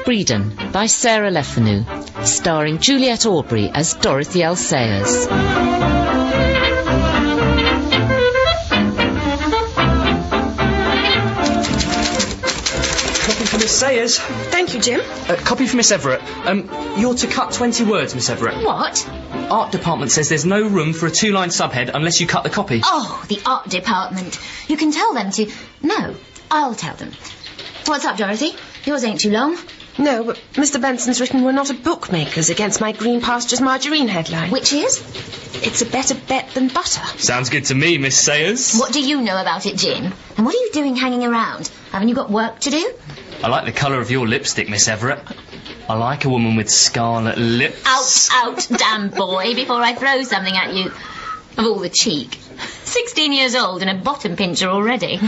Bredon by Sara LeFanu, starring Juliet Aubrey as Dorothy L Sayers. Copy for Miss Sayers. Thank you, Jim. Copy for Miss Everett. You're to cut 20 words, Miss Everett. What? Art department says there's no room for a 2-line subhead unless you cut the copy. Oh, the art department. You can tell them to... No, I'll tell them. What's up, Dorothy? Yours ain't too long. No, but Mr. Benson's written we're not a bookmakers against my Green Pastures margarine headline. Which is? It's a better bet than butter. Sounds good to me, Miss Sayers. What do you know about it, Jim? And what are you doing hanging around? Haven't you got work to do? I like the colour of your lipstick, Miss Everett. I like a woman with scarlet lips. Out, damn boy, before I throw something at you. Of all the cheek. 16 years old and a bottom pincher already.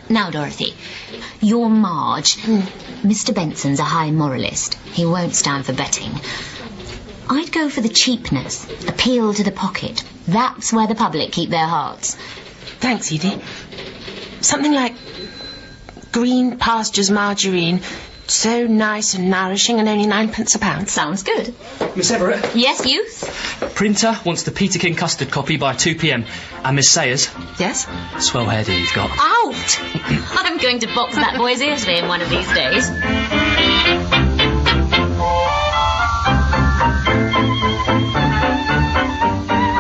Now, Dorothy, you're Marge. Mr. Benson's a high moralist. He won't stand for betting. I'd go for the cheapness, appeal to the pocket. That's where the public keep their hearts. Thanks, Edie. Something like Green Pastures margarine, so nice and nourishing and only 9p a pound. Sounds good. Miss Everett. Yes, youth? Printer wants the Peterkin custard copy by 2 p.m. And Miss Sayers. Yes? Swell hairdo you've got. Out! I'm going to box that boy's ears for him one of these days.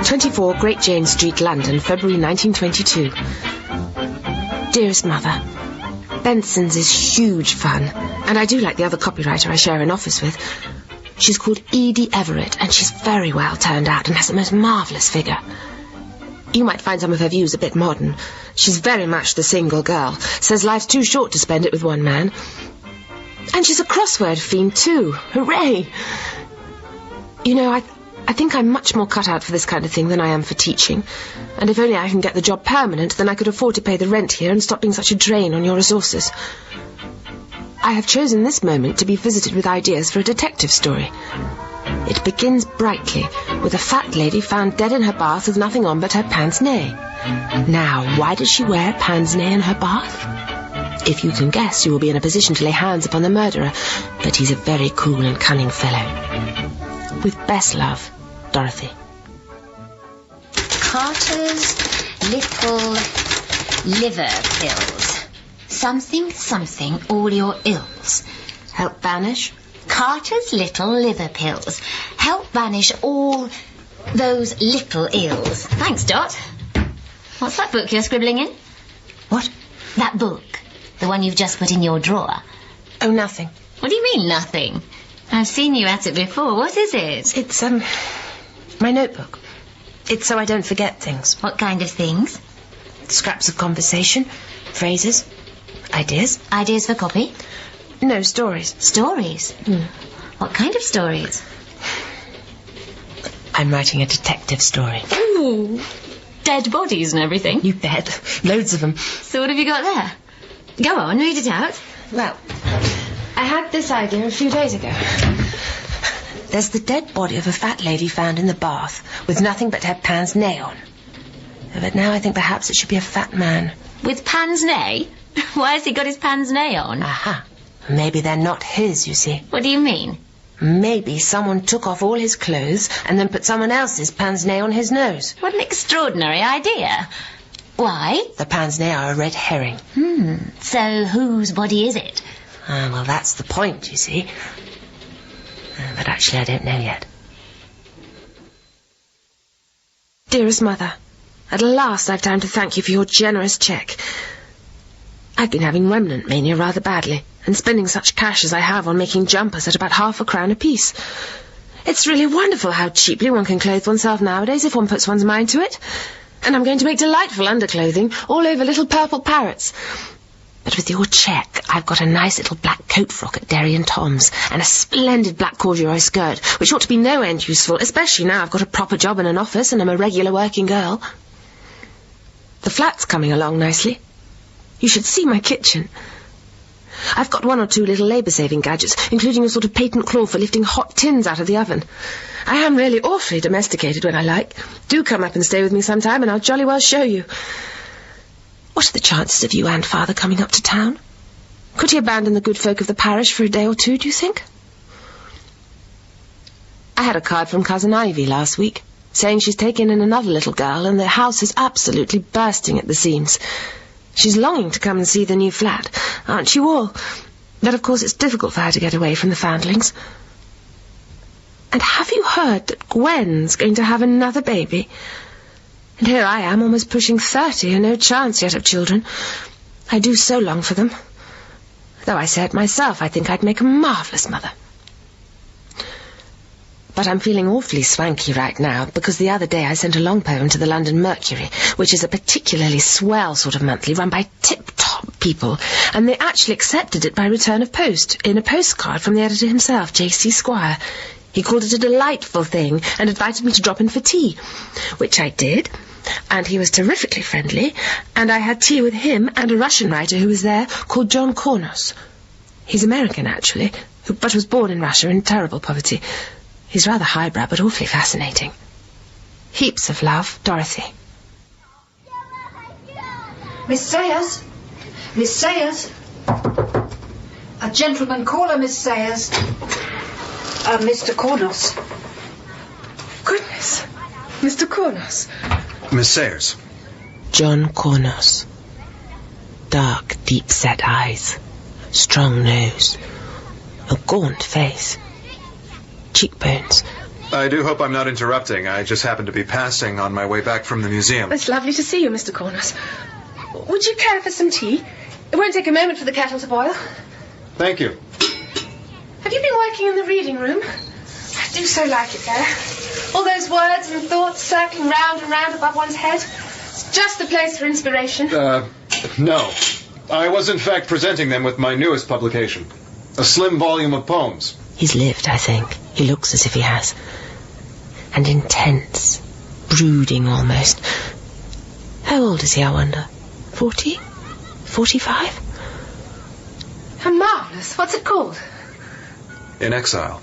"24 Great James Street, London, February 1922. Dearest Mother, Benson's is huge fun, and I do like the other copywriter I share an office with. She's called Edie Everett, and she's very well turned out and has the most marvellous figure. You might find some of her views a bit modern. She's very much the single girl, says life's too short to spend it with one man. And she's a crossword fiend too. Hooray! You know, I think I'm much more cut out for this kind of thing than I am for teaching. And if only I can get the job permanent, then I could afford to pay the rent here and stop being such a drain on your resources. I have chosen this moment to be visited with ideas for a detective story. It begins brightly, with a fat lady found dead in her bath with nothing on but her pince-nez. Now, why does she wear pince-nez in her bath? If you can guess, you will be in a position to lay hands upon the murderer, but he's a very cool and cunning fellow. With best love, Dorothy. Carter's little liver pills. Something, something, all your ills. Help vanish? Carter's little liver pills. Help vanish all those little ills. Thanks, Dot. What's that book you're scribbling in? What? That book. The one you've just put in your drawer. Oh, nothing. What do you mean, nothing? I've seen you at it before. What is it? It's, my notebook. It's so I don't forget things. What kind of things? Scraps of conversation, phrases, ideas. Ideas for copy? No, stories. Stories? What kind of stories? I'm writing a detective story. Ooh, dead bodies and everything? You bet. Loads of them. So what have you got there? Go on, read it out. Well, I had this idea a few days ago. There's the dead body of a fat lady found in the bath, with nothing but her pince-nez on. But now I think perhaps it should be a fat man. With pince-nez? Why has he got his pince-nez on? Aha. Maybe they're not his, you see. What do you mean? Maybe someone took off all his clothes and then put someone else's pince-nez on his nose. What an extraordinary idea. Why? The pince-nez are a red herring. So whose body is it? Well, that's the point, you see. But actually, I don't know yet. Dearest Mother, at last I've time to thank you for your generous cheque. I've been having remnant mania rather badly, and spending such cash as I have on making jumpers at about £0.50 apiece. It's really wonderful how cheaply one can clothe oneself nowadays if one puts one's mind to it. And I'm going to make delightful underclothing, all over little purple parrots. But with your cheque, I've got a nice little black coat frock at Derry and Tom's, and a splendid black corduroy skirt, which ought to be no end useful, especially now I've got a proper job in an office and I'm a regular working girl. The flat's coming along nicely. You should see my kitchen. I've got 1 or 2 little labour-saving gadgets, including a sort of patent claw for lifting hot tins out of the oven. I am really awfully domesticated when I like. Do come up and stay with me sometime, and I'll jolly well show you. What are the chances of you and Father coming up to town? Could he abandon the good folk of the parish for a day or two, do you think? I had a card from Cousin Ivy last week, saying she's taken in another little girl and the house is absolutely bursting at the seams. She's longing to come and see the new flat, aren't you all? But of course it's difficult for her to get away from the foundlings. And have you heard that Gwen's going to have another baby? And here I am, almost pushing 30, and no chance yet of children. I do so long for them. Though I say it myself, I think I'd make a marvellous mother. But I'm feeling awfully swanky right now, because the other day I sent a long poem to the London Mercury, which is a particularly swell sort of monthly run by tip-top people, and they actually accepted it by return of post, in a postcard from the editor himself, J.C. Squire. He called it a delightful thing, and invited me to drop in for tea, which I did, and he was terrifically friendly, and I had tea with him and a Russian writer who was there, called John Kornos. He's American, actually, but was born in Russia in terrible poverty. He's rather highbrow, but awfully fascinating. Heaps of love, Dorothy. Miss Sayers? Miss Sayers? A gentleman caller, Miss Sayers. Mr. Kornos. Goodness, Mr. Kornos. Miss Sayers. John Kornos. Dark, deep-set eyes. Strong nose. A gaunt face. Cheekbones. I do hope I'm not interrupting. I just happened to be passing on my way back from the museum. It's lovely to see you, Mr. Kornos. Would you care for some tea? It won't take a moment for the kettle to boil. Thank you. Have you been working in the reading room? I do so like it there. All those words and thoughts circling round and round above one's head. It's just the place for inspiration. No. I was in fact presenting them with my newest publication. A slim volume of poems. He's lived, I think. He looks as if he has. And intense. Brooding almost. How old is he, I wonder? 40? 45? How marvellous. What's it called? In Exile.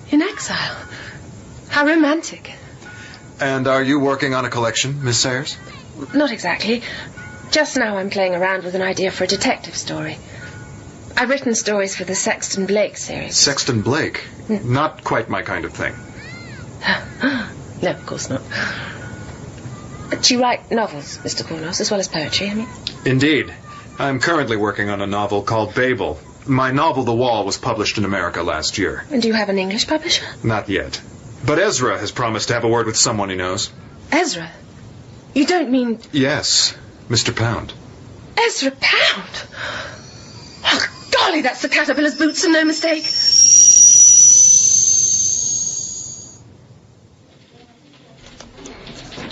In Exile? How romantic. And are you working on a collection, Miss Sayers? Not exactly. Just now I'm playing around with an idea for a detective story. I've written stories for the Sexton Blake series. Sexton Blake? Not quite my kind of thing. No, of course not. But you write novels, Mr. Kornos, as well as poetry, I mean? Indeed. I'm currently working on a novel called Babel. My novel, The Wall, was published in America last year. And do you have an English publisher? Not yet. But Ezra has promised to have a word with someone he knows. Ezra? You don't mean... Yes, Mr. Pound. Ezra Pound? Oh, golly, that's the caterpillar's boots and no mistake.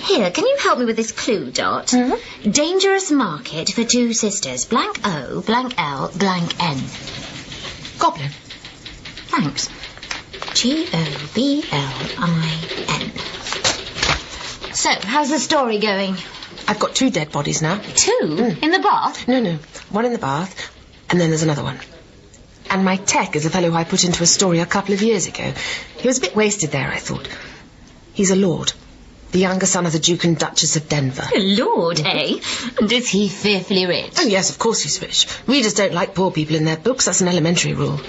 Here, can you help me with this clue, Dot? Mm-hmm. Dangerous market for two sisters. Blank O, blank L, blank N. Goblin. Thanks. Goblin. So, how's the story going? I've got 2 dead bodies now. 2? In the bath? No. One in the bath, and then there's another one. And my tech is a fellow who I put into a story a couple of years ago. He was a bit wasted there, I thought. He's a lord. The younger son of the Duke and Duchess of Denver. A lord, eh? And is he fearfully rich? Oh, yes, of course he's rich. Readers don't like poor people in their books. That's an elementary rule.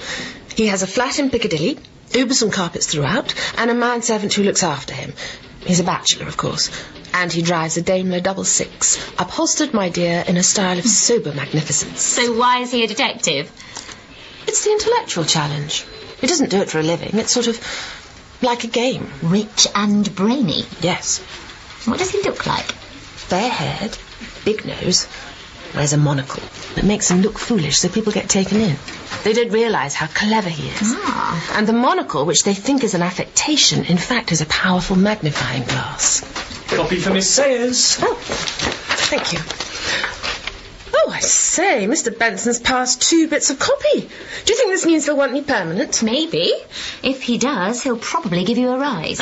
He has a flat in Piccadilly, Ubers and carpets throughout, and a manservant who looks after him. He's a bachelor, of course. And he drives a Daimler 66, upholstered, my dear, in a style of sober magnificence. So why is he a detective? It's the intellectual challenge. He doesn't do it for a living. It's sort of like a game. Rich and brainy? Yes. What does he look like? Fair-haired, big nose, wears a monocle that makes him look foolish so people get taken in. They don't realise how clever he is. Ah. And the monocle, which they think is an affectation, in fact is a powerful magnifying glass. Copy for Miss Sayers. Oh, thank you. Oh, I say, Mr. Benson's passed 2 bits of copy. Do you think this means he'll want me permanent? Maybe. If he does, he'll probably give you a rise.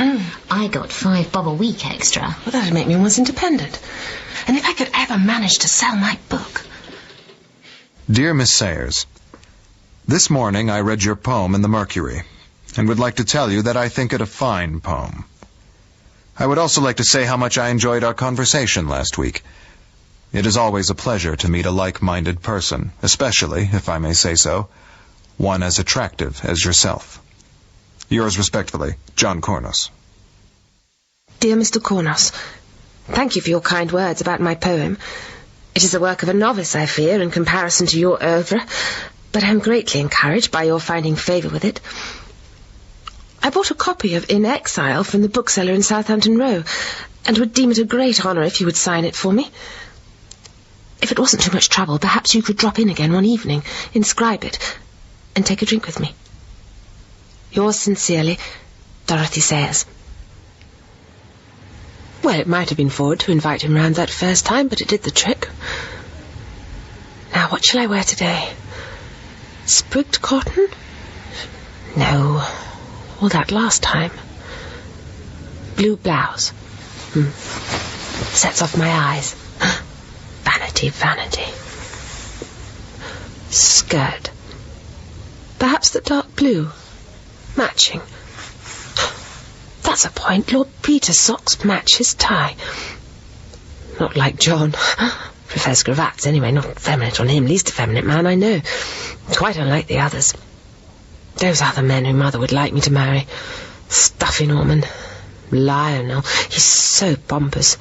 I got 5 bob a week extra. Well, that'd make me almost independent. And if I could ever manage to sell my book... Dear Miss Sayers, this morning I read your poem in the Mercury, and would like to tell you that I think it a fine poem. I would also like to say how much I enjoyed our conversation last week. It is always a pleasure to meet a like-minded person, especially, if I may say so, one as attractive as yourself. Yours respectfully, John Cornos. Dear Mr. Cornos, thank you for your kind words about my poem. It is the work of a novice, I fear, in comparison to your oeuvre, but I am greatly encouraged by your finding favour with it. I bought a copy of In Exile from the bookseller in Southampton Row, and would deem it a great honour if you would sign it for me. If it wasn't too much trouble, perhaps you could drop in again one evening, inscribe it, and take a drink with me. Yours sincerely, Dorothy Sayers. Well, it might have been forward to invite him round that first time, but it did the trick. Now, what shall I wear today? Sprigged cotton? No. All that last time. Blue blouse. Sets off my eyes. Vanity, vanity. Skirt. Perhaps the dark blue. Matching. That's a point. Lord Peter's socks match his tie. Not like John. Prefers cravats anyway, not effeminate on him. Least effeminate man I know. Quite unlike the others. Those other men who Mother would like me to marry. Stuffy Norman. Lionel. He's so pompous.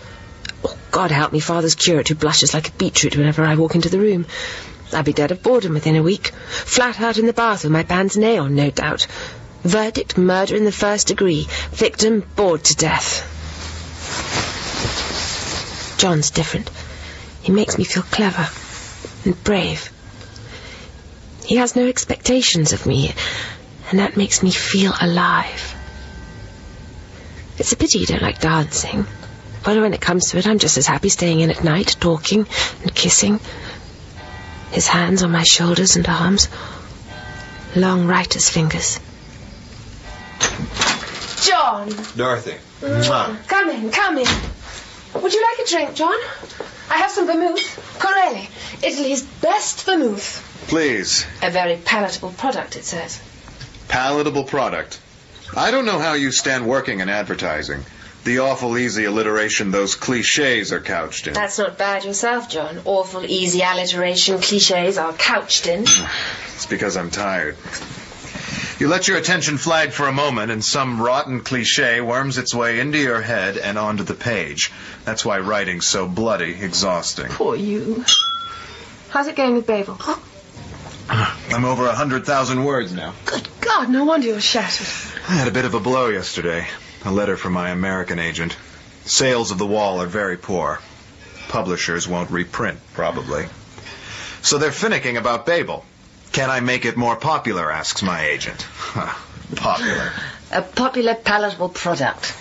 Oh, God help me, Father's curate who blushes like a beetroot whenever I walk into the room. I'd be dead of boredom within a week. Flat out in the bath with my pince nez on, no doubt. Verdict, murder in the first degree. Victim, bored to death. John's different. He makes me feel clever and brave. He has no expectations of me, and that makes me feel alive. It's a pity you don't like dancing. But when it comes to it, I'm just as happy staying in at night, talking and kissing. His hands on my shoulders and arms. Long writer's fingers. John! Dorothy. Come in, come in. Would you like a drink, John? I have some vermouth. Corelli, Italy's best vermouth. Please. A very palatable product, it says. Palatable product. I don't know how you stand working in advertising. The awful easy alliteration those cliches are couched in. That's not bad yourself, John. Awful easy alliteration cliches are couched in. It's because I'm tired. You let your attention flag for a moment and some rotten cliche worms its way into your head and onto the page. That's why writing's so bloody exhausting. Poor you. How's it going with Babel? I'm over 100,000 words now. Good God, no wonder you're shattered. I had a bit of a blow yesterday. A letter from my American agent. Sales of The Wall are very poor. Publishers won't reprint, probably. So they're finicking about Babel. Can I make it more popular, asks my agent. Popular. A popular, palatable product.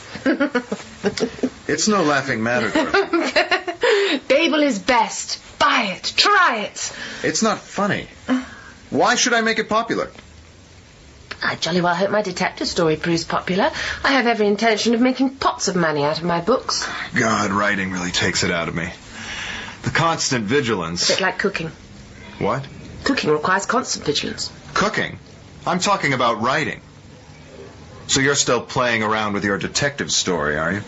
It's no laughing matter, Dorothy. Babel is best. Buy it. Try it. It's not funny. Why should I make it popular? I jolly well hope my detective story proves popular. I have every intention of making pots of money out of my books. God, writing really takes it out of me. The constant vigilance. A bit like cooking. What? Cooking requires constant vigilance. Cooking? I'm talking about writing. So you're still playing around with your detective story, are you?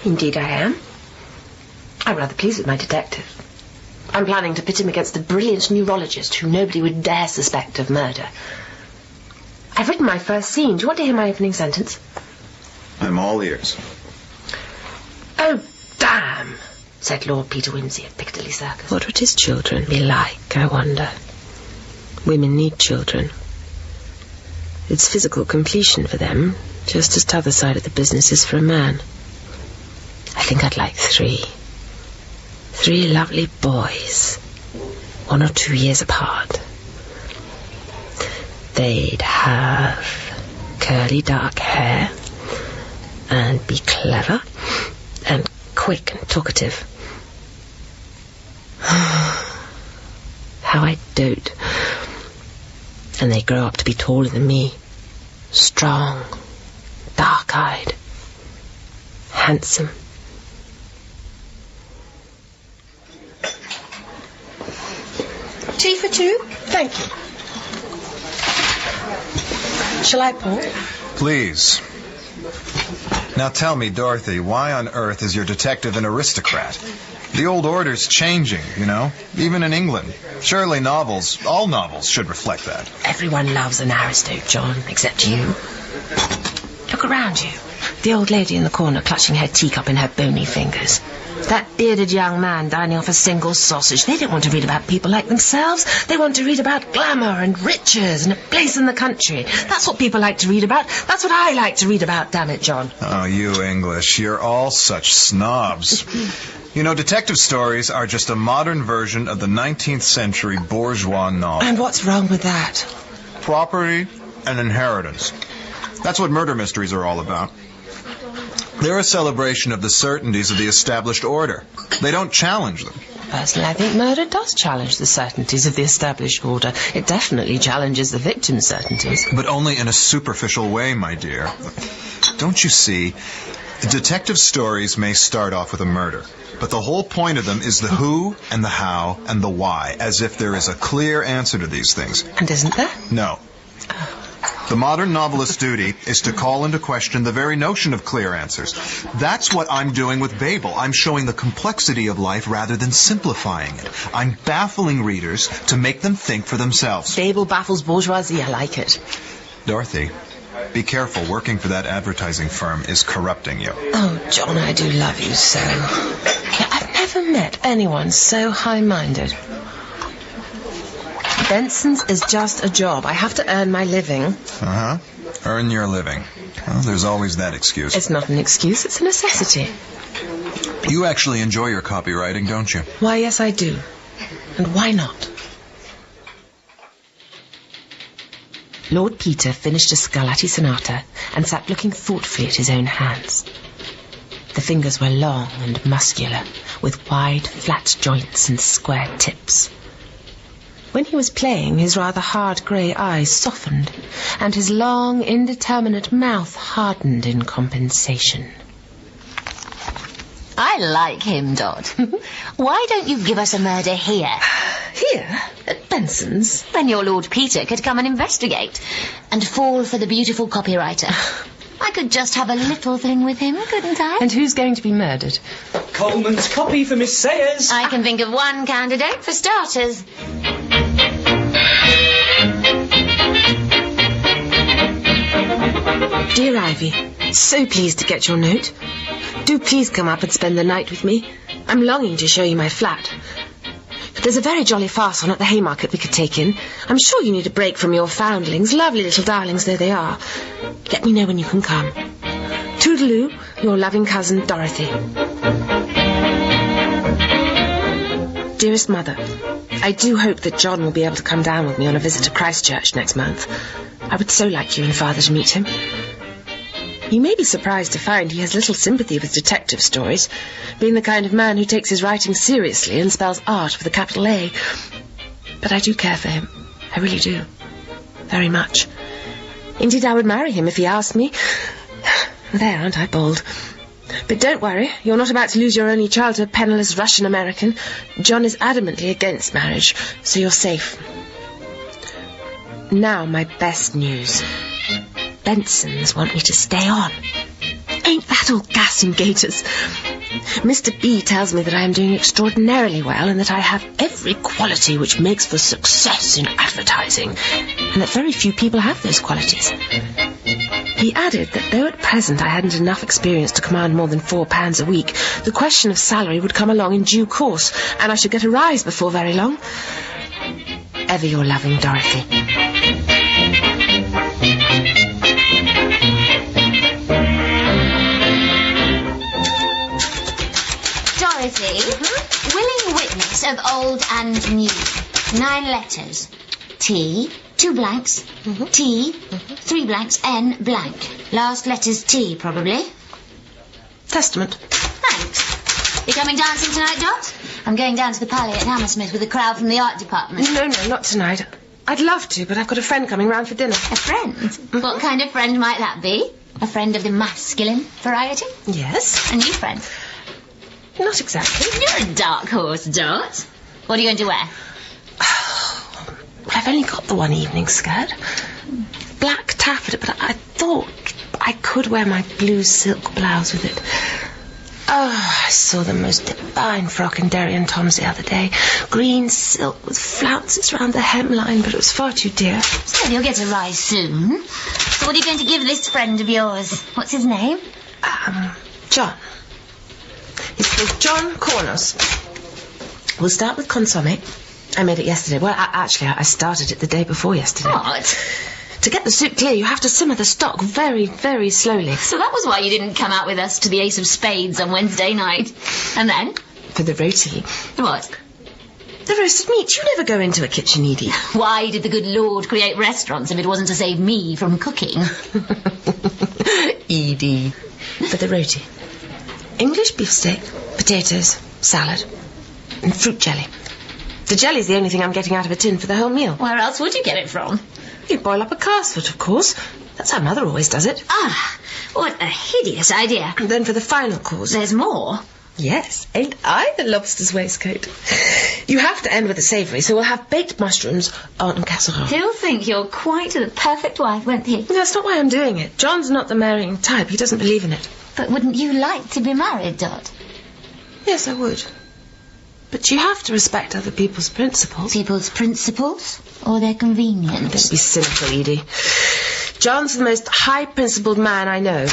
Indeed I am. I'm rather pleased with my detective. I'm planning to pit him against a brilliant neurologist who nobody would dare suspect of murder. I've written my first scene. Do you want to hear my opening sentence? I'm all ears. Oh, damn, said Lord Peter Wimsey at Piccadilly Circus. What would his children be like, I wonder? Women need children. It's physical completion for them, just as t'other side of the business is for a man. I think I'd like 3. 3 lovely boys, 1 or 2 years apart. They'd have curly dark hair and be clever and quick and talkative. How I dote. And they grow up to be taller than me, strong, dark-eyed, handsome. Tea for 2? Thank you. Shall I pour? Please. Now tell me, Dorothy, why on earth is your detective an aristocrat? The old order's changing, you know, even in England. Surely all novels should reflect that. Everyone loves an aristo, John, except you. Look around you. The old lady in the corner clutching her teacup in her bony fingers. That bearded young man dining off a single sausage. They don't want to read about people like themselves. They want to read about glamour and riches and a place in the country. That's what people like to read about. That's what I like to read about, damn it, John. Oh, you English. You're all such snobs. You know, detective stories are just a modern version of the 19th century bourgeois novel. And what's wrong with that? Property and inheritance. That's what murder mysteries are all about. They're a celebration of the certainties of the established order. They don't challenge them. Personally, I think murder does challenge the certainties of the established order. It definitely challenges the victim's certainties. But only in a superficial way, my dear. Don't you see? Detective stories may start off with a murder, but the whole point of them is the who and the how and the why, as if there is a clear answer to these things. And isn't there? No. The modern novelist's duty is to call into question the very notion of clear answers. That's what I'm doing with Babel. I'm showing the complexity of life rather than simplifying it. I'm baffling readers to make them think for themselves. Babel baffles bourgeoisie. I like it. Dorothy, be careful. Working for that advertising firm is corrupting you. Oh, John, I do love you so. I've never met anyone so high-minded. Benson's is just a job. I have to earn my living. Uh-huh. Earn your living. Well, there's always that excuse. It's not an excuse, it's a necessity. You actually enjoy your copywriting, don't you? Why, yes, I do. And why not? Lord Peter finished a Scarlatti sonata and sat looking thoughtfully at his own hands. The fingers were long and muscular, with wide, flat joints and square tips. When he was playing, his rather hard grey eyes softened, and his long, indeterminate mouth hardened in compensation. I like him, Dot. Why don't you give us a murder here? Here? At Benson's? Then your Lord Peter could come and investigate, and fall for the beautiful copywriter. I could just have a little thing with him, couldn't I? And who's going to be murdered? Coleman's copy for Miss Sayers. I can think of one candidate for starters. Dear Ivy, so pleased to get your note. Do please come up and spend the night with me. I'm longing to show you my flat. There's a very jolly farce on at the Haymarket we could take in. I'm sure you need a break from your foundlings, lovely little darlings though they are. Let me know when you can come. Toodaloo, your loving cousin Dorothy. Dearest Mother, I do hope that John will be able to come down with me on a visit to Christchurch next month. I would so like you and Father to meet him. You may be surprised to find he has little sympathy with detective stories, being the kind of man who takes his writing seriously and spells art with a capital A. But I do care for him. I really do. Very much. Indeed, I would marry him if he asked me. There, aren't I bold? But don't worry, you're not about to lose your only child to a penniless Russian-American. John is adamantly against marriage, so you're safe. Now, my best news. Benson's want me to stay on. Ain't that all gas and gaiters? Mr. B tells me that I am doing extraordinarily well and that I have every quality which makes for success in advertising, and that very few people have those qualities. He added that though at present I hadn't enough experience to command more than £4 a week, the question of salary would come along in due course, and I should get a rise before very long. Ever your loving Dorothy. Dorothy, willing witness of old and new. 9 letters. T, 2 blanks. T, 3 blanks, N, blank. Last letter's T, probably. Testament. Thanks. You coming dancing tonight, Dot? I'm going down to the Palais at Hammersmith with a crowd from the art department. No, not tonight. I'd love to, but I've got a friend coming round for dinner. A friend? What kind of friend might that be? A friend of the masculine variety? Yes. A new friend? Not exactly. You're a dark horse, Dot. What are you going to wear? I've only got the one evening skirt. Black taffeta, but I thought I could wear my blue silk blouse with it. Oh, I saw the most divine frock in Derry and Tom's the other day. Green silk with flounces round the hemline, but it was far too dear. Still, you'll get a rise soon. So what are you going to give this friend of yours? What's his name? John. He's called John Cornos. We'll start with consomme. I made it yesterday. Well, actually, I started it the day before yesterday. What? To get the soup clear, you have to simmer the stock very, very slowly. So that was why you didn't come out with us to the Ace of Spades on Wednesday night. And then? For the roti. What? The roasted meat. You never go into a kitchen, Edie. Why did the good Lord create restaurants if it wasn't to save me from cooking? Edie. For the roti. English beefsteak, potatoes, salad, and fruit jelly. The jelly's the only thing I'm getting out of a tin for the whole meal. Where else would you get it from? You boil up a calf's foot, of course. That's how Mother always does it. Ah, what a hideous idea. And then for the final course... There's more. Yes, ain't I the lobster's waistcoat? You have to end with a savoury, so we'll have baked mushrooms en casserole. He'll think you're quite the perfect wife, won't he? That's not why I'm doing it. John's not the marrying type. He doesn't believe in it. But wouldn't you like to be married, Dot? Yes, I would. But you have to respect other people's principles. People's principles? Or their convenience? Don't be cynical, Edie. John's the most high-principled man I know.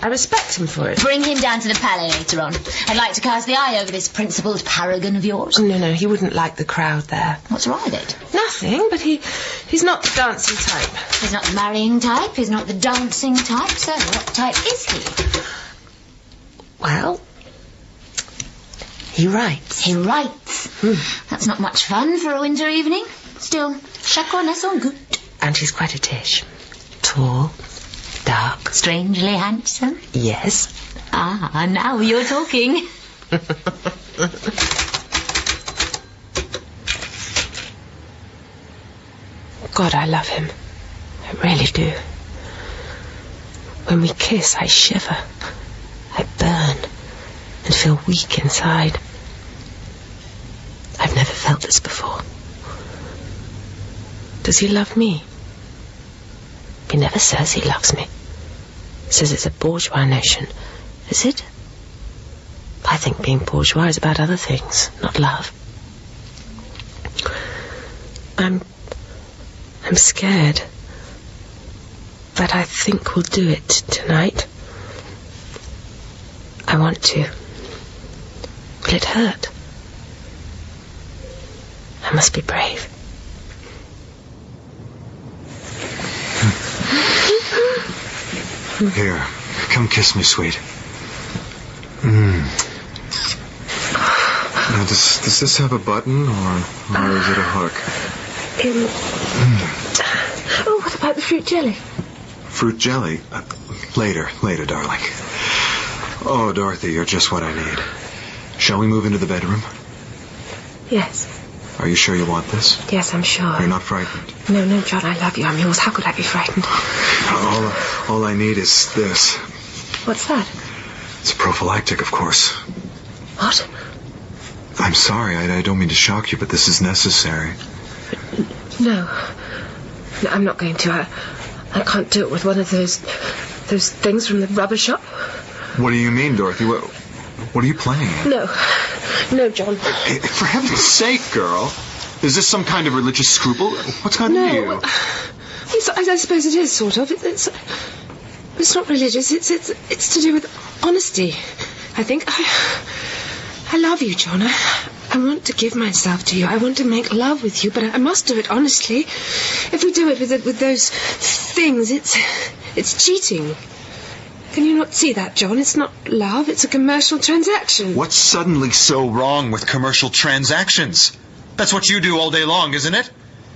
I respect him for it. Bring him down to the palais later on. I'd like to cast the eye over this principled paragon of yours. No, he wouldn't like the crowd there. What's wrong with it? Nothing, but he's not the dancing type. He's not the marrying type, he's not the dancing type, so what type is he? Well, he writes. He writes. That's not much fun for a winter evening. Still, chacun a son goût. And he's quite a dish. Tall, dark. Strangely handsome. Yes. Ah, now you're talking. God, I love him. I really do. When we kiss, I shiver. I burn and feel weak inside. I've never felt this before. Does he love me? He never says he loves me. Says it's a bourgeois notion. Is it? I think being bourgeois is about other things, not love. I'm scared. But I think we'll do it tonight. I want to. Will it hurt? I must be brave. Here, come kiss me, sweet. Now, does this have a button, or is it a hook? Oh, what about the fruit jelly? Fruit jelly? Later, darling. Oh, Dorothy, you're just what I need. Shall we move into the bedroom? Yes. Are you sure you want this? Yes, I'm sure. You're not frightened? No, John, I love you. I'm yours. How could I be frightened? All I need is this. What's that? It's a prophylactic, of course. What? I'm sorry, I don't mean to shock you, but this is necessary. No, I'm not going to. I can't do it with one of those things from the rubber shop. What do you mean, Dorothy? What are you playing at? No, John. Hey, for heaven's sake, girl. Is this some kind of religious scruple? What's gotten into you? Well, I suppose it is, sort of. It's not religious. It's to do with honesty. I think I love you, John. I want to give myself to you. I want to make love with you, but I must do it honestly. If we do it with those things, it's cheating. Can you not see that, John? It's not love, it's a commercial transaction. What's suddenly so wrong with commercial transactions? That's what you do all day long, isn't it?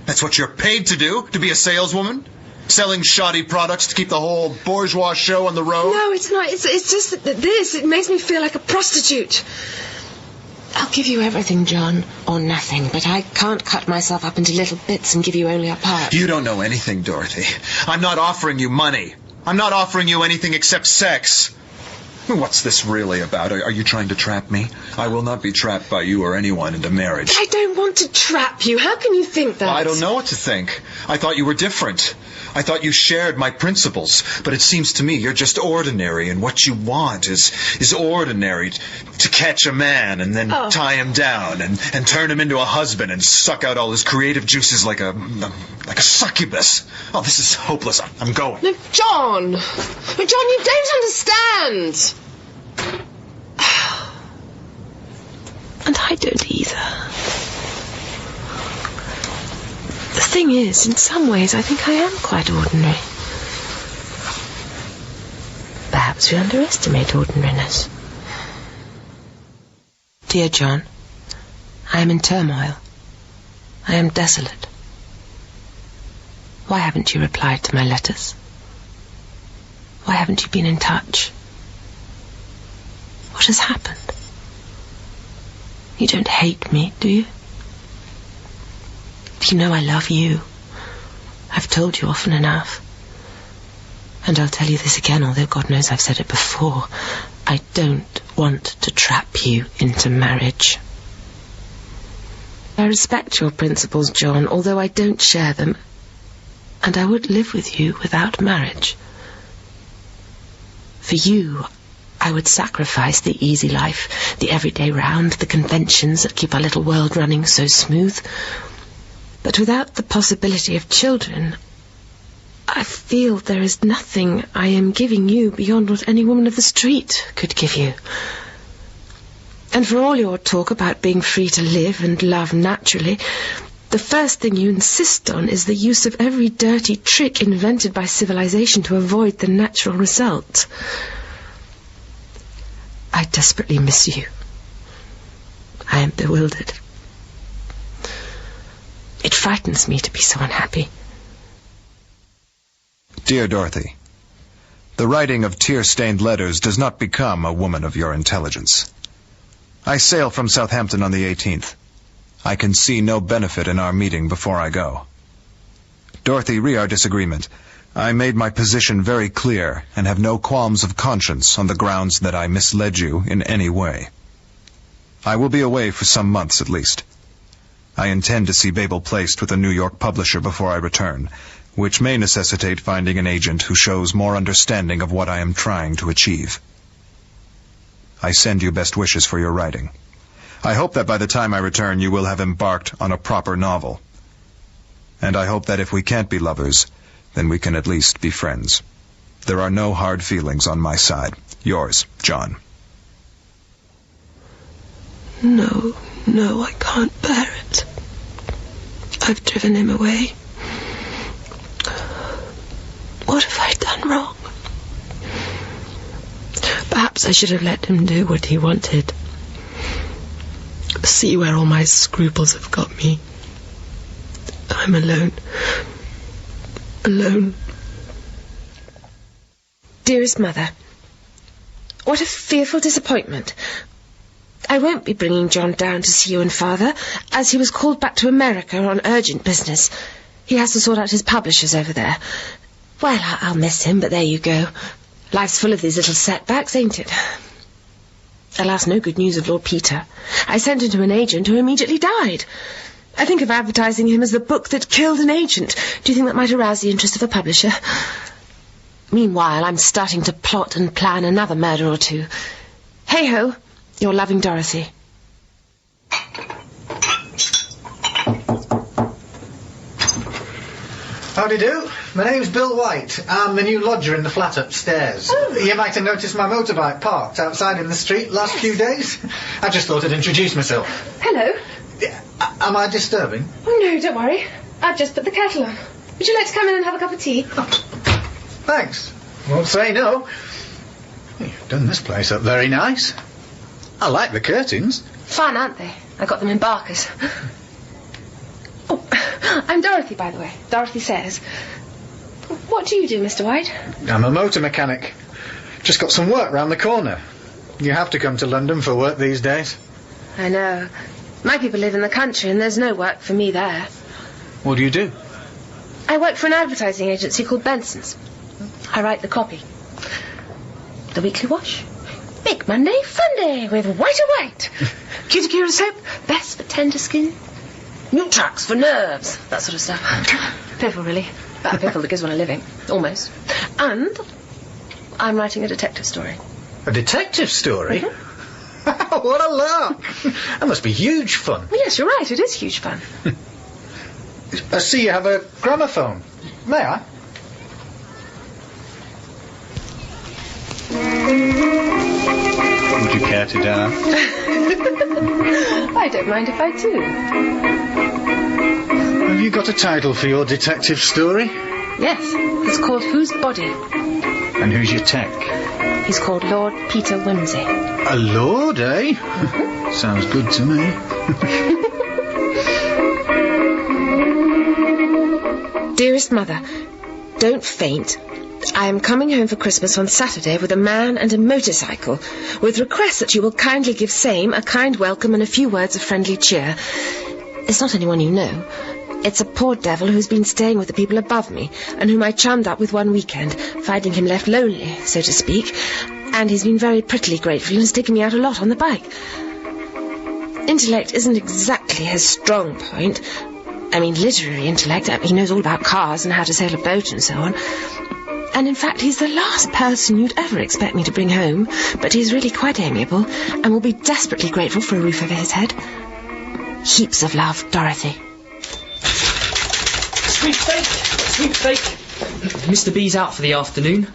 That's what you're paid to do, to be a saleswoman? Selling shoddy products to keep the whole bourgeois show on the road? No, it's not. It's just that it makes me feel like a prostitute. I'll give you everything, John, or nothing, but I can't cut myself up into little bits and give you only a part. You don't know anything, Dorothy. I'm not offering you money. I'm not offering you anything except sex. What's this really about? Are you trying to trap me? I will not be trapped by you or anyone into marriage. I don't want to trap you. How can you think that? Well, I don't know what to think. I thought you were different. I thought you shared my principles, but it seems to me you're just ordinary, and what you want is ordinary. To catch a man and then tie him down and turn him into a husband and suck out all his creative juices like a succubus. Oh, this is hopeless. I'm going. No, John! No, John, you don't understand! And I don't either. The thing is, in some ways, I think I am quite ordinary. Perhaps we underestimate ordinariness. Dear John, I am in turmoil. I am desolate. Why haven't you replied to my letters? Why haven't you been in touch? What has happened? You don't hate me, do you? You know I love you. I've told you often enough. And I'll tell you this again, although God knows I've said it before. I don't want to trap you into marriage. I respect your principles, John, although I don't share them. And I would live with you without marriage. For you, I would sacrifice the easy life, the everyday round, the conventions that keep our little world running so smooth. But without the possibility of children, I feel there is nothing I am giving you beyond what any woman of the street could give you. And for all your talk about being free to live and love naturally, the first thing you insist on is the use of every dirty trick invented by civilization to avoid the natural result. I desperately miss you. I am bewildered. It frightens me to be so unhappy. Dear Dorothy, the writing of tear-stained letters does not become a woman of your intelligence. I sail from Southampton on the 18th. I can see no benefit in our meeting before I go. Dorothy, re our disagreement. I made my position very clear and have no qualms of conscience on the grounds that I misled you in any way. I will be away for some months at least. I intend to see Babel placed with a New York publisher before I return, which may necessitate finding an agent who shows more understanding of what I am trying to achieve. I send you best wishes for your writing. I hope that by the time I return you will have embarked on a proper novel. And I hope that if we can't be lovers, then we can at least be friends. There are no hard feelings on my side. Yours, John. No, I can't bear it. I've driven him away. What have I done wrong? Perhaps I should have let him do what he wanted. See where all my scruples have got me. I'm alone. Alone. Dearest Mother, what a fearful disappointment. I won't be bringing John down to see you and Father, as he was called back to America on urgent business. He has to sort out his publishers over there. Well, I'll miss him, but there you go. Life's full of these little setbacks, ain't it? Alas, no good news of Lord Peter. I sent him to an agent who immediately died. I think of advertising him as the book that killed an agent. Do you think that might arouse the interest of a publisher? Meanwhile, I'm starting to plot and plan another murder or two. Hey-ho, your loving Dorothy. Howdy do. My name's Bill White. I'm the new lodger in the flat upstairs. Oh. You might have noticed my motorbike parked outside in the street last few days. I just thought I'd introduce myself. Hello. Am I disturbing? Oh, no, don't worry. I've just put the kettle on. Would you like to come in and have a cup of tea? Oh, thanks. Won't say no. You've done this place up very nice. I like the curtains. Fun, aren't they? I got them in Barker's. Oh, I'm Dorothy, by the way. Dorothy Sayers. What do you do, Mr. White? I'm a motor mechanic. Just got some work round the corner. You have to come to London for work these days. I know. My people live in the country and there's no work for me there. What do you do? I work for an advertising agency called Benson's. I write the copy. The Weekly Wash. Big Monday, fun day with Whiter White. Cuticura soap, best for tender skin. New tracks for nerves, that sort of stuff. Piffle, really. That pickle that gives one a living. Almost. And I'm writing a detective story. A detective story? Mm-hmm. What a lark! That must be huge fun. Yes, you're right. It is huge fun. I see you have a gramophone. May I? Would you care to dance? I don't mind if I do. Have you got a title for your detective story? Yes, it's called Whose Body? And who's your tech? He's called Lord Peter Wimsey. A lord, eh? Sounds good to me. Dearest Mother, don't faint. I am coming home for Christmas on Saturday with a man and a motorcycle, with requests that you will kindly give same a kind welcome and a few words of friendly cheer. It's not anyone you know. It's a poor devil who's been staying with the people above me, and whom I chummed up with one weekend, finding him left lonely, so to speak, and he's been very prettily grateful and has taken me out a lot on the bike. Intellect isn't exactly his strong point. I mean, literary intellect. He knows all about cars and how to sail a boat and so on. And in fact, he's the last person you'd ever expect me to bring home, but he's really quite amiable and will be desperately grateful for a roof over his head. Heaps of love, Dorothy. Sweepstake. Mr. B's out for the afternoon.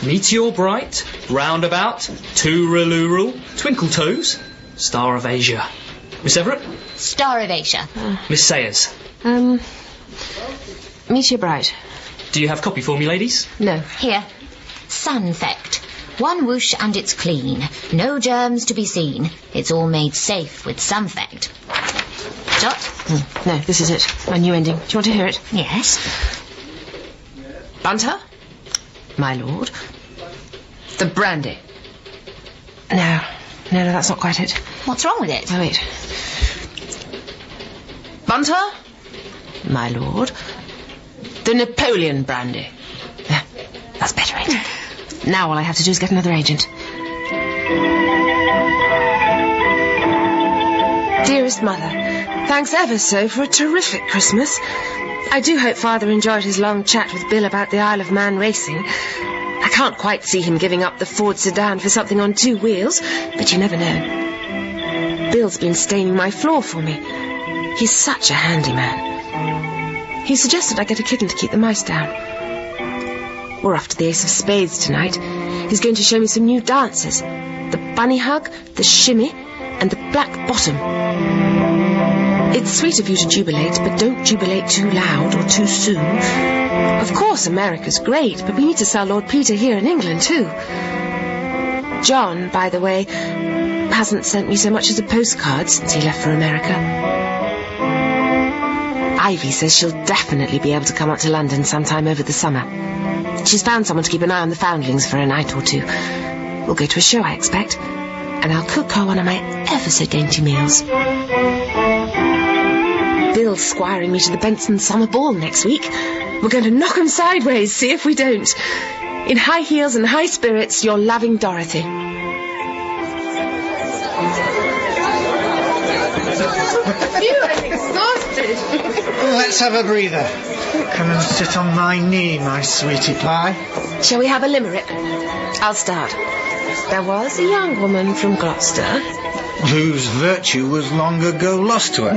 Meteor Bright, Roundabout, Tooralooral, Twinkle Toes, Star of Asia. Miss Everett? Star of Asia. Miss Sayers? Meteor Bright. Do you have copy for me, ladies? No. Here. Sunfect. One whoosh and it's clean. No germs to be seen. It's all made safe with Sunfect. Shot? No, this is it. My new ending. Do you want to hear it? Yes. Bunter? My lord. The brandy. No, that's not quite it. What's wrong with it? Oh, wait. Bunter? My lord. The Napoleon brandy. That's better, ain't it? Now all I have to do is get another agent. Dearest Mother, thanks ever so for a terrific Christmas. I do hope Father enjoyed his long chat with Bill about the Isle of Man racing. I can't quite see him giving up the Ford sedan for something on 2 wheels, but you never know. Bill's been staining my floor for me. He's such a handyman. He suggested I get a kitten to keep the mice down. We're off to the Ace of Spades tonight. He's going to show me some new dances. The bunny hug, the shimmy, and the black bottom. It's sweet of you to jubilate, but don't jubilate too loud or too soon. Of course, America's great, but we need to sell Lord Peter here in England, too. John, by the way, hasn't sent me so much as a postcard since he left for America. Ivy says she'll definitely be able to come up to London sometime over the summer. She's found someone to keep an eye on the foundlings for a night or two. We'll go to a show, I expect, and I'll cook her one of my ever-so-dainty meals. Bill's squiring me to the Benson Summer Ball next week. We're going to knock 'em sideways, see if we don't. In high heels and high spirits, your loving Dorothy. Phew, I'm exhausted. Let's have a breather. Come and sit on my knee, my sweetie pie. Shall we have a limerick? I'll start. There was a young woman from Gloucester. Whose virtue was long ago lost to her.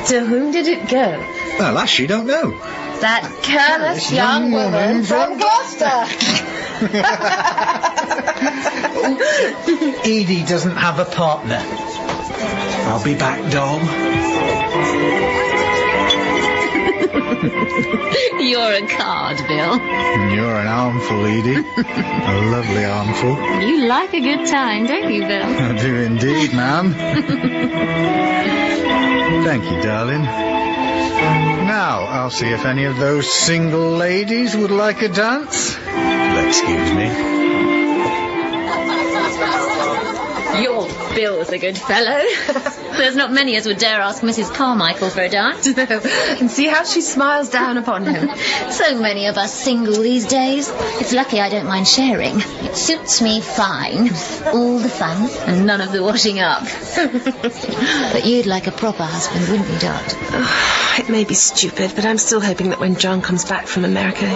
To whom did it go? Alas, you don't know. That careless young woman from Gloucester. Edie doesn't have a partner. I'll be back, doll. You're a card, Bill. You're an armful, Edie. A lovely armful. You like a good time, don't you, Bill? I do indeed, ma'am. Thank you, darling. Now, I'll see if any of those single ladies would like a dance. Excuse me. You're Bill's a good fellow. There's not many as would dare ask Mrs. Carmichael for a dance. And see how she smiles down upon him. So many of us single these days. It's lucky I don't mind sharing. It suits me fine. All the fun and none of the washing up. But you'd like a proper husband, wouldn't you, Dot? Oh, it may be stupid, but I'm still hoping that when John comes back from America...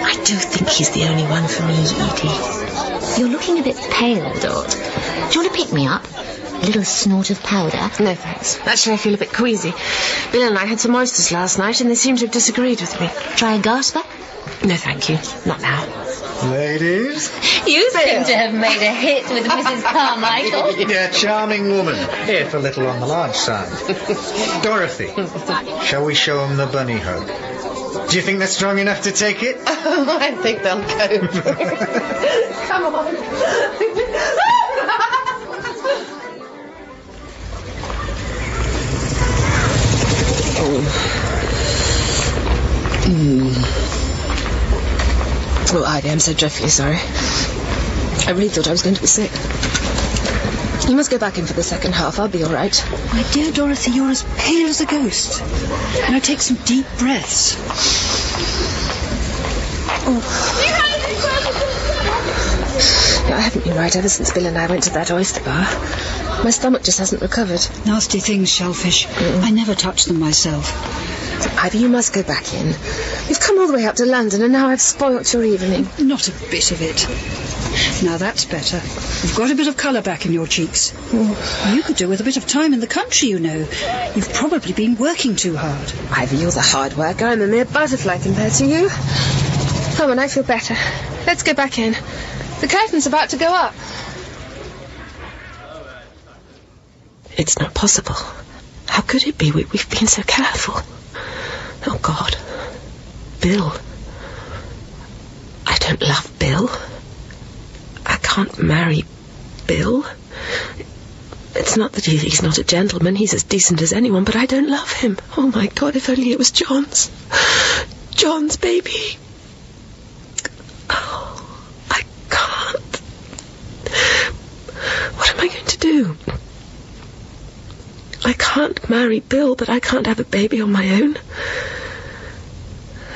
I do think he's the only one for me, Edie. You're looking a bit pale, Dot. Do you want to pick me up? A little snort of powder? No, thanks. Actually, I feel a bit queasy. Bill and I had some oysters last night, and they seem to have disagreed with me. Try a gasper? No, thank you. Not now. Ladies? You seem to have made a hit with Mrs. Carmichael. Yeah, charming woman. If a little on the large side. Dorothy, shall we show them the bunny hug? Do you think they're strong enough to take it? I think they'll go. Come on. Oh, Ivy, I'm so dreadfully sorry. I really thought I was going to be sick. You must go back in for the second half. I'll be all right. My dear Dorothy, you're as pale as a ghost. Now take some deep breaths. I haven't been right ever since Bill and I went to that oyster bar. My stomach just hasn't recovered. Nasty things, shellfish. I never touch them myself. Ivy, you must go back in. You've come all the way up to London and now I've spoilt your evening. Not a bit of it. Now that's better. You've got a bit of colour back in your cheeks. You could do with a bit of time in the country, you know. You've probably been working too hard. Ivy, you're the hard worker. I'm a mere butterfly compared to you. Oh, and I feel better. Let's go back in. The curtain's about to go up. It's not possible. How could it be? We've been so careful. Oh, God. Bill. I don't love Bill. I can't marry Bill. It's not that he's not a gentleman. He's as decent as anyone, but I don't love him. Oh, my God, if only it was John's. John's baby. Oh, I can't. What am I going to do? I can't marry Bill, but I can't have a baby on my own.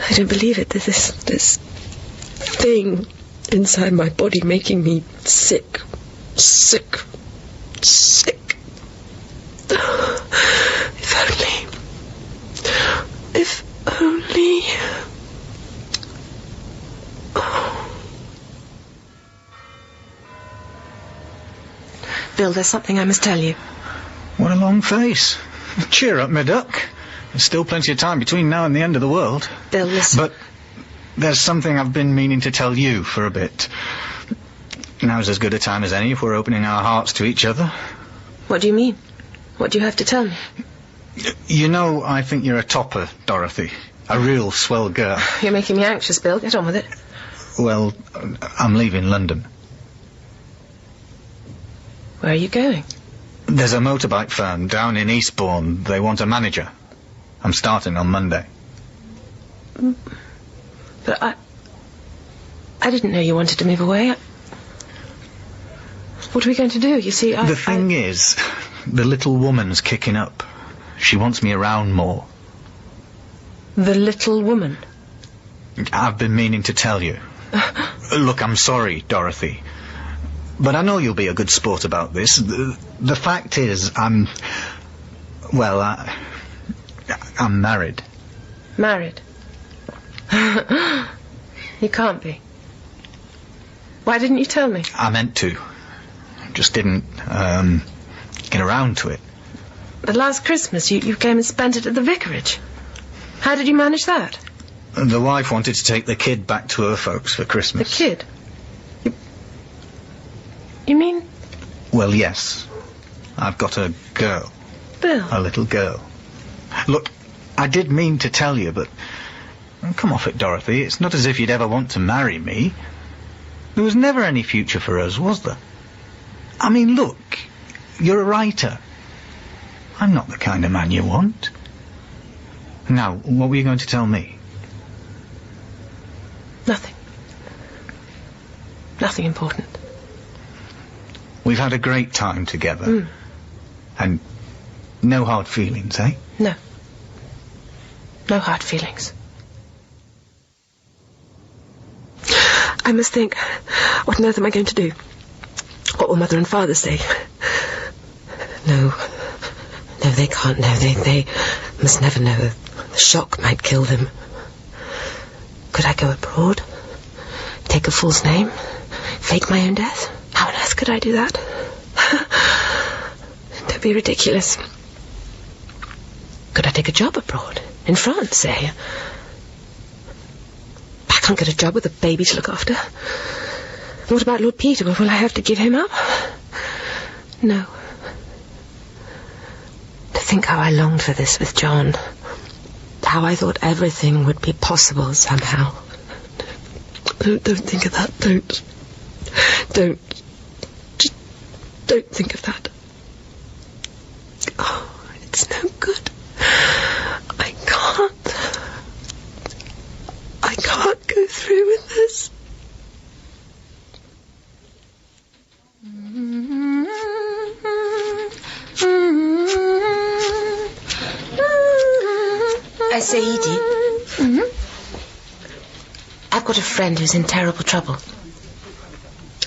I don't believe it. There's this thing inside my body making me sick. Sick. Sick. If only. If only. Oh. Bill, there's something I must tell you. What a long face. Cheer up, my duck. There's still plenty of time between now and the end of the world. Bill, listen. But there's something I've been meaning to tell you for a bit. Now's as good a time as any if we're opening our hearts to each other. What do you mean? What do you have to tell me? You know, I think you're a topper, Dorothy. A real swell girl. You're making me anxious, Bill. Get on with it. Well, I'm leaving London. Where are you going? There's a motorbike firm down in Eastbourne. They want a manager. I'm starting on Monday. But I didn't know you wanted to move away. What are we going to do? You see, The thing is, the little woman's kicking up. She wants me around more. The little woman? I've been meaning to tell you. Look, I'm sorry, Dorothy. But I know you'll be a good sport about this. The fact is, I'm married. Married? You can't be. Why didn't you tell me? I meant to. Just didn't, get around to it. But last Christmas you came and spent it at the vicarage. How did you manage that? The wife wanted to take the kid back to her folks for Christmas. The kid? You mean? Well, yes. I've got a girl. Bill? A little girl. Look, I did mean to tell you, but... Come off it, Dorothy. It's not as if you'd ever want to marry me. There was never any future for us, was there? I mean, look, you're a writer. I'm not the kind of man you want. Now, what were you going to tell me? Nothing. Nothing important. We've had a great time together. And no hard feelings, eh? No. No hard feelings. I must think, what on earth am I going to do? What will Mother and Father say? No, they can't know. They must never know. The shock might kill them. Could I go abroad? Take a false name? Fake my own death? How on earth could I do that? Don't be ridiculous. Could I take a job abroad? In France, say? I can't get a job with a baby to look after. What about Lord Peter? Will I have to give him up? No. To think how I longed for this with John. How I thought everything would be possible somehow. Don't think of that. Just don't think of that. Oh, it's no good. I can't go through with this. I say, Edie. I've got a friend who's in terrible trouble.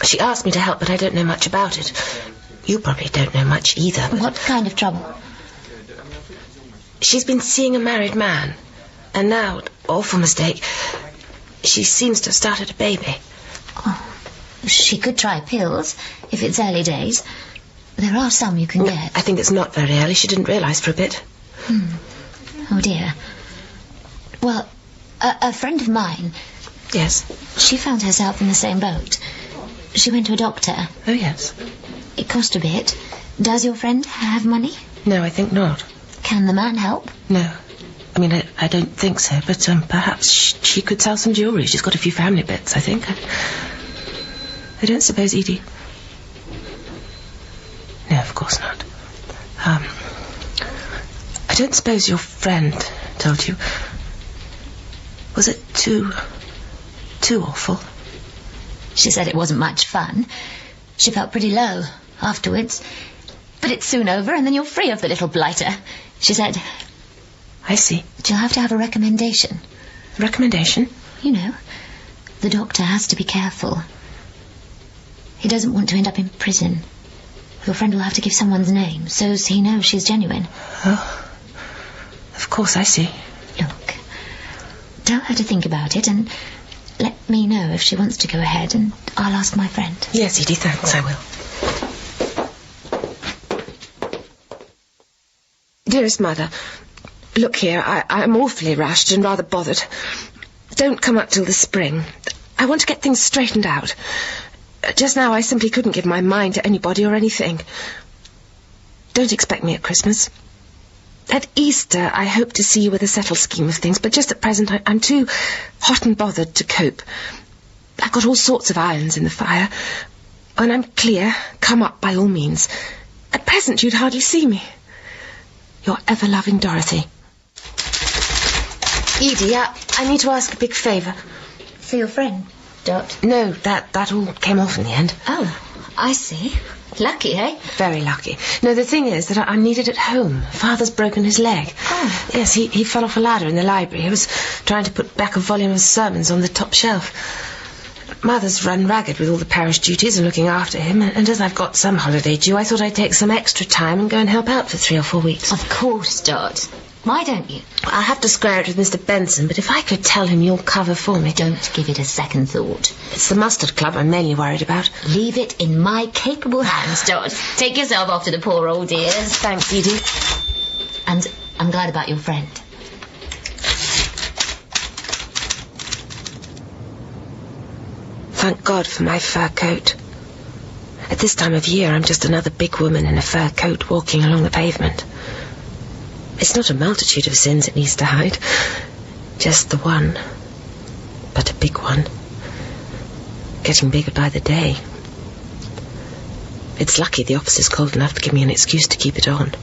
She asked me to help, but I don't know much about it. You probably don't know much either. What kind of trouble? She's been seeing a married man. And now, awful mistake, she seems to have started a baby. Oh, she could try pills, if it's early days. There are some you can get. I think it's not very early. She didn't realise for a bit. Oh, dear. Well, a friend of mine... Yes? She found herself in the same boat. She went to a doctor. Oh, yes. It cost a bit. Does your friend have money? No, I think not. Can the man help? No. I mean, I don't think so, but perhaps she could sell some jewellery. She's got a few family bits, I think. I don't suppose, Edie... No, of course not. I don't suppose your friend told you. Was it too awful? She said it wasn't much fun. She felt pretty low afterwards. But it's soon over, and then you're free of the little blighter. She said... I see. She'll have to have a recommendation. Recommendation? You know, the doctor has to be careful. He doesn't want to end up in prison. Your friend will have to give someone's name, so he knows she's genuine. Oh, of course, I see. Look, tell her to think about it, and let me know if she wants to go ahead, and I'll ask my friend. Yes, Edie, thanks, I will. Dearest Mother, look here, I'm awfully rushed and rather bothered. Don't come up till the spring. I want to get things straightened out. Just now I simply couldn't give my mind to anybody or anything. Don't expect me at Christmas. At Easter I hope to see you with a settled scheme of things, but just at present I'm too hot and bothered to cope. I've got all sorts of irons in the fire. When I'm clear, come up by all means. At present you'd hardly see me. Your ever-loving Dorothy. Edie, I need to ask a big favour. For your friend, Dot? No, that all came off in the end. Oh, I see. Lucky, eh? Very lucky. No, the thing is that I'm needed at home. Father's broken his leg. Oh. Yes, he fell off a ladder in the library. He was trying to put back a volume of sermons on the top shelf. Mother's run ragged with all the parish duties and looking after him, and as I've got some holiday due, I thought I'd take some extra time and go and help out for 3 or 4 weeks. Of course, Dot. Why don't you? I'll have to square it with Mr. Benson, but if I could tell him you'll cover for me... Don't give it a second thought. It's the mustard club I'm mainly worried about. Leave it in my capable hands, Dot. Take yourself off to the poor old dears. Thanks, Edie. And I'm glad about your friend. Thank God for my fur coat. At this time of year, I'm just another big woman in a fur coat walking along the pavement. It's not a multitude of sins it needs to hide. Just the one. But a big one. Getting bigger by the day. It's lucky the officer's cold enough to give me an excuse to keep it on.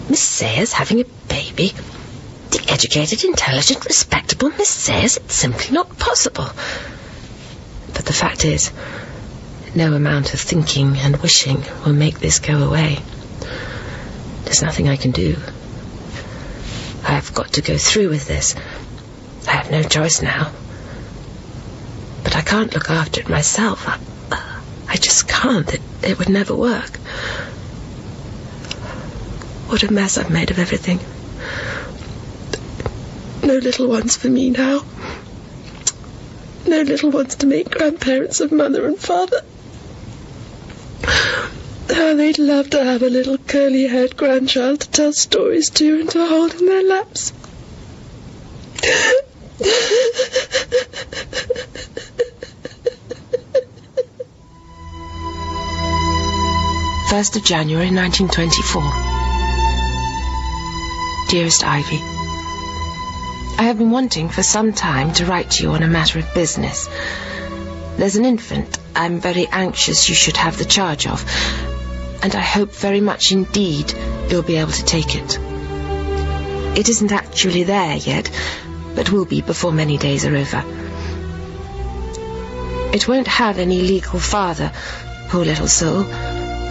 Miss Sayers having a baby? The educated, intelligent, respectable Miss Sayers? It's simply not possible. But the fact is, No amount of thinking and wishing will make this go away. There's nothing I can do. I've got to go through with this. I have no choice now. But I can't look after it myself. I just can't. It would never work. What a mess I've made of everything. No little ones for me now. No little ones to make grandparents of mother and father. How they'd love to have a little curly-haired grandchild to tell stories to and to hold in their laps. 1st of January 1924. Dearest Ivy, I have been wanting for some time to write to you on a matter of business. There's an infant I'm very anxious you should have the charge of, and I hope very much indeed you'll be able to take it. It isn't actually there yet, but will be before many days are over. It won't have any legal father, poor little soul,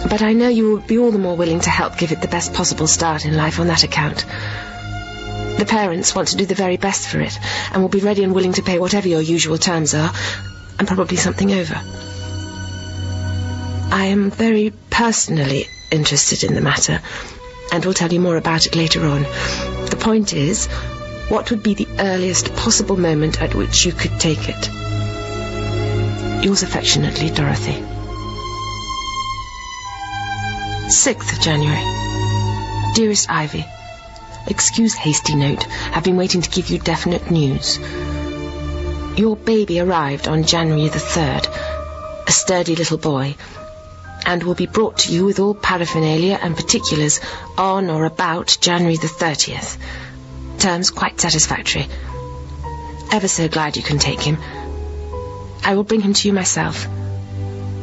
but I know you will be all the more willing to help give it the best possible start in life on that account. The parents want to do the very best for it, and will be ready and willing to pay whatever your usual terms are, and probably something over. I am very personally interested in the matter, and will tell you more about it later on. The point is, what would be the earliest possible moment at which you could take it? Yours affectionately, Dorothy. 6th of January. Dearest Ivy, excuse hasty note. I've been waiting to give you definite news. Your baby arrived on January the 3rd, a sturdy little boy, and will be brought to you with all paraphernalia and particulars on or about January the 30th. Terms quite satisfactory. Ever so glad you can take him. I will bring him to you myself.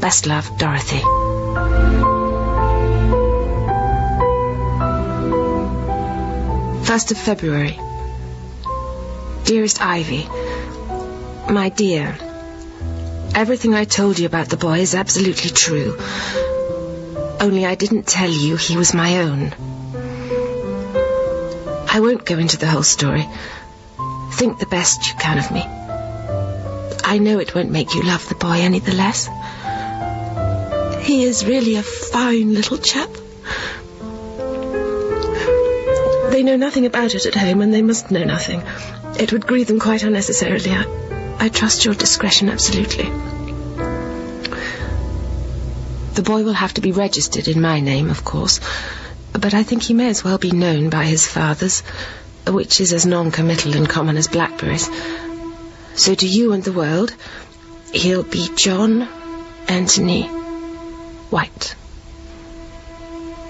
Best love, Dorothy. 1st of February. Dearest Ivy, my dear, everything I told you about the boy is absolutely true. Only I didn't tell you he was my own. I won't go into the whole story. Think the best you can of me. I know it won't make you love the boy any the less. He is really a fine little chap. They know nothing about it at home, and they must know nothing. It would grieve them quite unnecessarily. I trust your discretion absolutely. The boy will have to be registered in my name, of course, but I think he may as well be known by his father's, which is as non-committal and common as blackberries. So to you and the world, he'll be John Anthony White.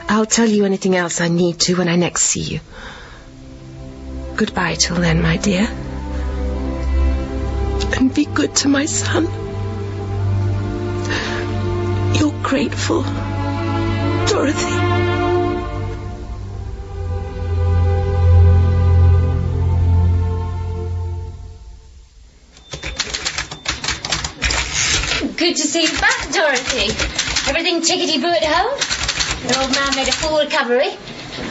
I'll tell you anything else I need to when I next see you. Goodbye till then, my dear. And be good to my son. Your grateful Dorothy. Good to see you back, Dorothy. Everything tickety-boo at home? The old man made a full recovery.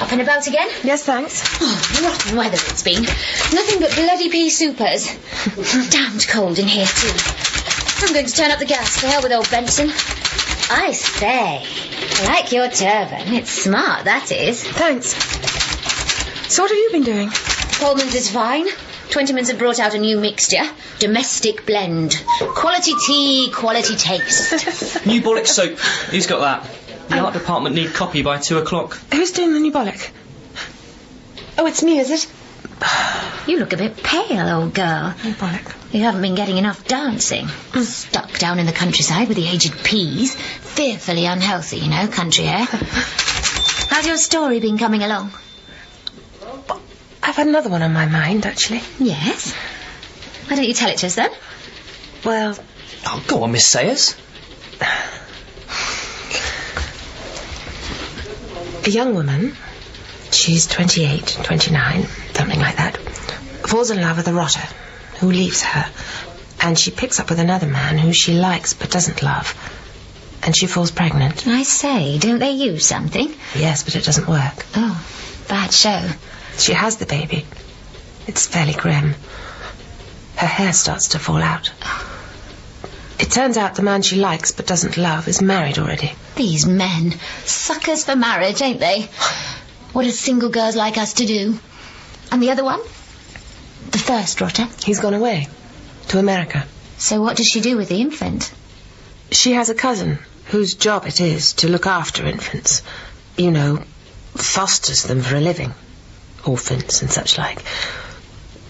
Up and about again? Yes, thanks. Oh, rotten weather it's been. Nothing but bloody pea soupers. Damned cold in here, too. I'm going to turn up the gas. To hell with old Benson. I say, I like your turban. It's smart, that is. Thanks. So what have you been doing? Coleman's is fine. Twentyman's have brought out a new mixture. Domestic blend. Quality tea, quality taste. New bollock soap. Who's got that? The art department need copy by 2 o'clock. Who's doing the new bollock? Oh, it's me, is it? You look a bit pale, old girl. New bollock. You haven't been getting enough dancing. Stuck down in the countryside with the aged peas. Fearfully unhealthy, you know, country air. How's your story been coming along? I've had another one on my mind, actually. Yes? Why don't you tell it to us, then? Well... Oh, go on, Miss Sayers. A young woman, she's 28, 29, something like that, falls in love with a rotter who leaves her, and she picks up with another man who she likes but doesn't love. and she falls pregnant. I say, don't they use something? Yes, but it doesn't work. Oh, bad show. She has the baby. It's fairly grim. Her hair starts to fall out. It turns out the man she likes but doesn't love is married already. These men, suckers for marriage, ain't they? What are single girls like us to do? And the other one? The first rotter? He's gone away. To America. So what does she do with the infant? She has a cousin whose job it is to look after infants. You know, fosters them for a living. Orphans and such like.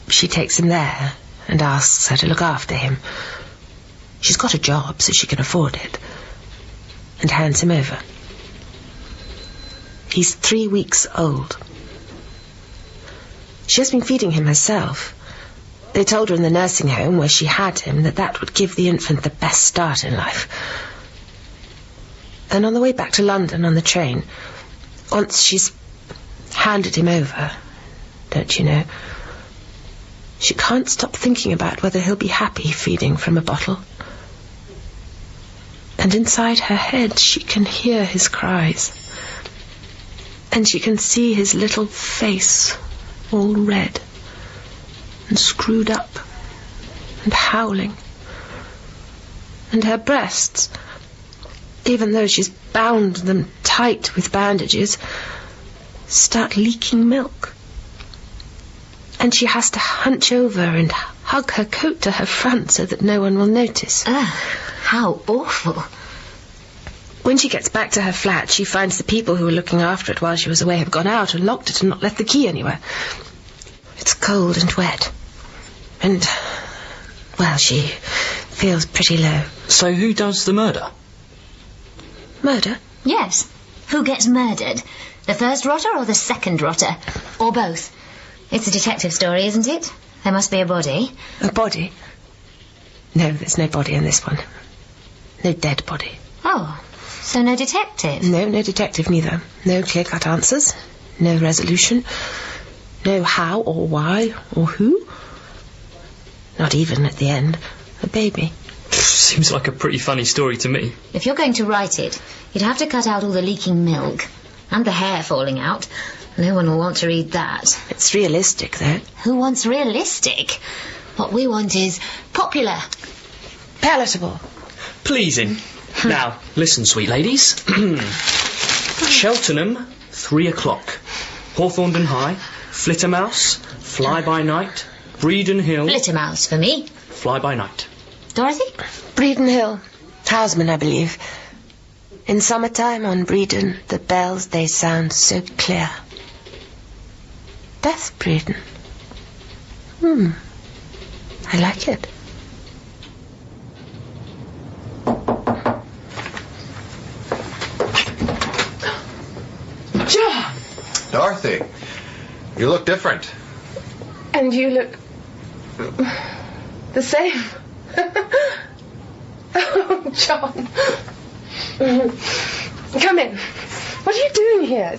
She takes him there and asks her to look after him. She's got a job so she can afford it. And hands him over. He's 3 weeks old. She has been feeding him herself. They told her in the nursing home where she had him that would give the infant the best start in life. And on the way back to London on the train, once she's handed him over, don't you know, she can't stop thinking about whether he'll be happy feeding from a bottle. And inside her head she can hear his cries. And she can see his little face all red and screwed up and howling. And her breasts, even though she's bound them tight with bandages, start leaking milk. And she has to hunch over and hug her coat to her front so that no one will notice. Ugh, how awful. When she gets back to her flat, she finds the people who were looking after it while she was away have gone out and locked it and not left the key anywhere. It's cold and wet. And, well, she feels pretty low. So who does the murder? Murder? Yes. Who gets murdered? The first rotter or the second rotter? Or both? It's a detective story, isn't it? There must be a body. A body? No, there's no body in this one. No dead body. Oh, so no detective? No detective neither. No clear-cut answers. No resolution. No how or why or who. Not even at the end. A baby. Seems like a pretty funny story to me. If you're going to write it, you'd have to cut out all the leaking milk. And the hair falling out. No one will want to read that. It's realistic, though. Who wants realistic? What we want is popular. Palatable. Pleasing. Now, listen, sweet ladies. Cheltenham, 3 o'clock. Hawthornden High, Flittermouse, Fly by Night, Bredon Hill... Flittermouse for me. Fly by Night. Dorothy? Bredon Hill. Houseman, I believe. In summertime on Bredon, the bells, they sound so clear. Beth Bredon. I like it. John! Dorothy, you look different. And you look... the same. Oh, John. Come in. What are you doing here?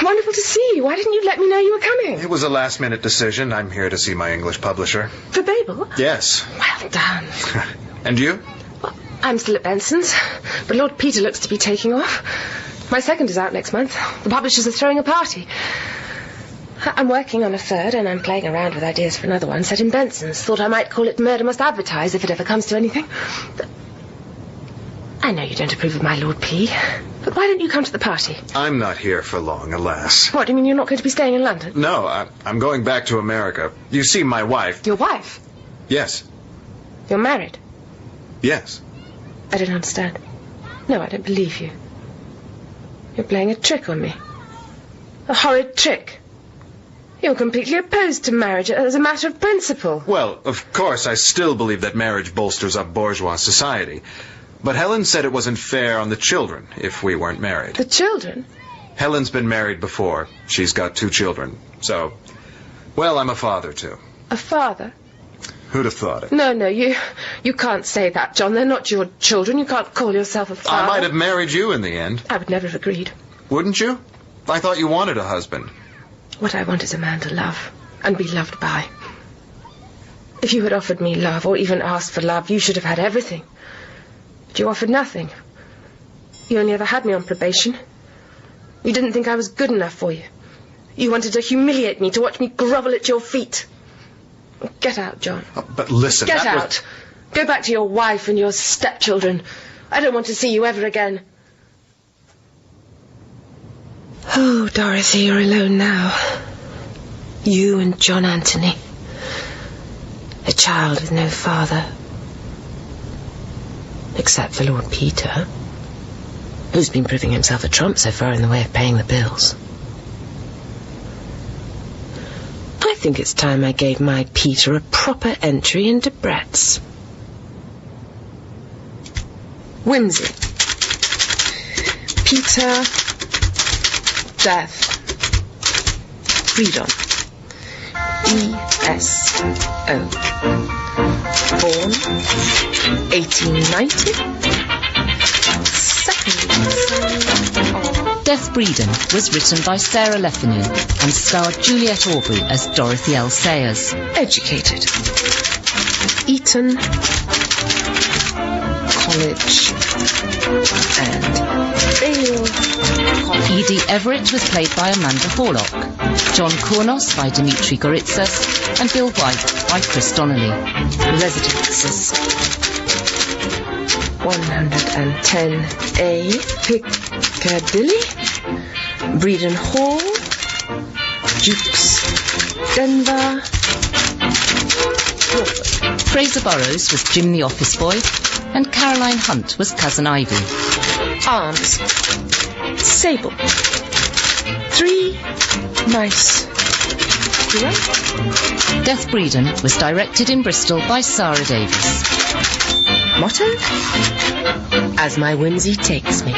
Wonderful to see you. Why didn't you let me know you were coming? It was a last-minute decision. I'm here to see my English publisher. For Babel? Yes. Well done. And you? Well, I'm still at Benson's, but Lord Peter looks to be taking off. My second is out next month. The publishers are throwing a party. I'm working on a third, and I'm playing around with ideas for another one set in Benson's. Thought I might call it Murder Must Advertise if it ever comes to anything. I know you don't approve of my Lord P, but why don't you come to the party? I'm not here for long, alas. What, do you mean you're not going to be staying in London? No, I'm going back to America. You see, my wife... Your wife? Yes. You're married? Yes. I don't understand. No, I don't believe you. You're playing a trick on me. A horrid trick. You're completely opposed to marriage as a matter of principle. Well, of course, I still believe that marriage bolsters up bourgeois society. But Helen said it wasn't fair on the children if we weren't married. The children? Helen's been married before. She's got 2 children. So, well, I'm a father, too. A father? Who'd have thought it? No, you can't say that, John. They're not your children. You can't call yourself a father. I might have married you in the end. I would never have agreed. Wouldn't you? I thought you wanted a husband. What I want is a man to love and be loved by. If you had offered me love or even asked for love, you should have had everything. But you offered nothing. You only ever had me on probation. You didn't think I was good enough for you. You wanted to humiliate me, to watch me grovel at your feet. Get out, John. But listen, Get that out. Go back to your wife and your stepchildren. I don't want to see you ever again. Oh, Dorothy, you're alone now. You and John Anthony. A child with no father. Except for Lord Peter, who's been proving himself a trump so far in the way of paying the bills. I think it's time I gave my Peter a proper entry into Brett's. Wimsey. Peter. Death. Bredon. E.S.O. Born 1890. Death Bredon was written by Sara LeFanu and starred Juliet Aubrey as Dorothy L Sayers. Educated. Eton College and Balliol College. Edie Everett was played by Amanda Horlock, John Kornos by Dimitri Goritsas, and Bill White by Chris Donelly. Residences. 110A Piccadilly, Bredon Hall, Jukes, Denver, Norfolk. Fraser Burrows was Jim the office boy, and Caroline Hunt was Cousin Ivy. Arms. Sable. 3 mice. Death Bredon was directed in Bristol by Sara Davies. Motto? As my whimsy takes me.